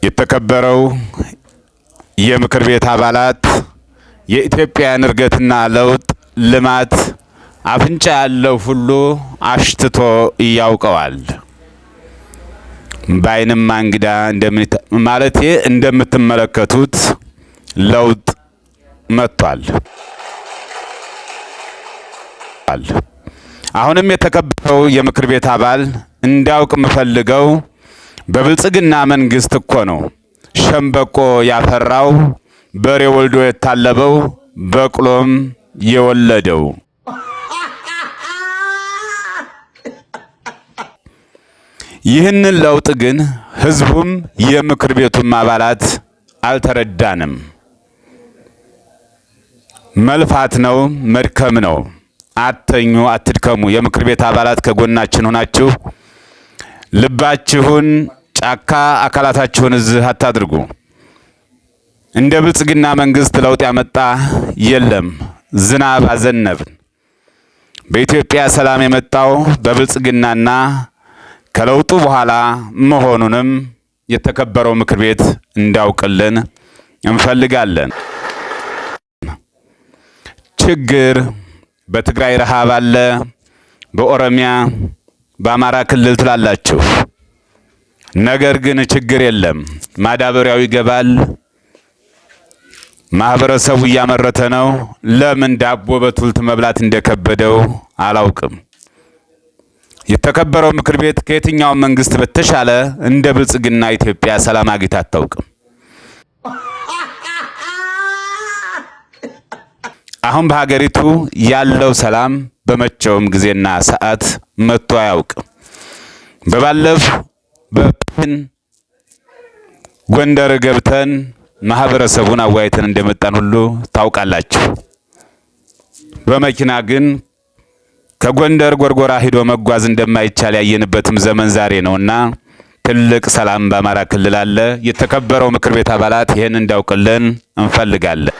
የተከበረው የምክር ቤት አባላት የኢትዮጵያን እርገትና ለውጥ ልማት አፍንጫ ያለው ሁሉ አሽትቶ ያውቀዋል። ባይንም እንግዳ እንደምትመለከቱት ለውጥ መጥቷል። አሁንም የተከበረው የምክር ቤት አባል እንዳውቅ የምፈልገው በብልጽግና መንግስት እኮ ነው ሸምበቆ ያፈራው በሬ ወልዶ የታለበው በቅሎም የወለደው። ይህንን ለውጥ ግን ህዝቡም የምክር ቤቱም አባላት አልተረዳንም። መልፋት ነው፣ መድከም ነው። አተኙ፣ አትድከሙ። የምክር ቤት አባላት ከጎናችን ሆናችሁ ልባችሁን ጫካ አካላታችሁን እዚህ አታድርጉ። እንደ ብልጽግና መንግስት ለውጥ ያመጣ የለም። ዝናብ አዘነብን። በኢትዮጵያ ሰላም የመጣው በብልጽግናና ከለውጡ በኋላ መሆኑንም የተከበረው ምክር ቤት እንዳውቅልን እንፈልጋለን። ችግር በትግራይ ረሃብ አለ፣ በኦሮሚያ በአማራ ክልል ትላላችሁ። ነገር ግን ችግር የለም። ማዳበሪያው ይገባል። ማህበረሰቡ እያመረተ ነው። ለምን ዳቦ በቱልት መብላት እንደከበደው አላውቅም። የተከበረው ምክር ቤት ከየትኛው መንግስት በተሻለ እንደ ብልጽግና ኢትዮጵያ ሰላም አግኝታ አታውቅም። አሁን በሀገሪቱ ያለው ሰላም በመቼውም ጊዜና ሰዓት መጥቶ አያውቅም። በባለፈው ጎንደር ገብተን ማህበረሰቡን አዋይተን እንደመጣን ሁሉ ታውቃላችሁ። በመኪና ግን ከጎንደር ጎርጎራ ሄዶ መጓዝ እንደማይቻል ያየንበትም ዘመን ዛሬ ነውና ትልቅ ሰላም በአማራ ክልል አለ። የተከበረው ምክር ቤት አባላት ይሄን እንዳውቅልን እንፈልጋለን።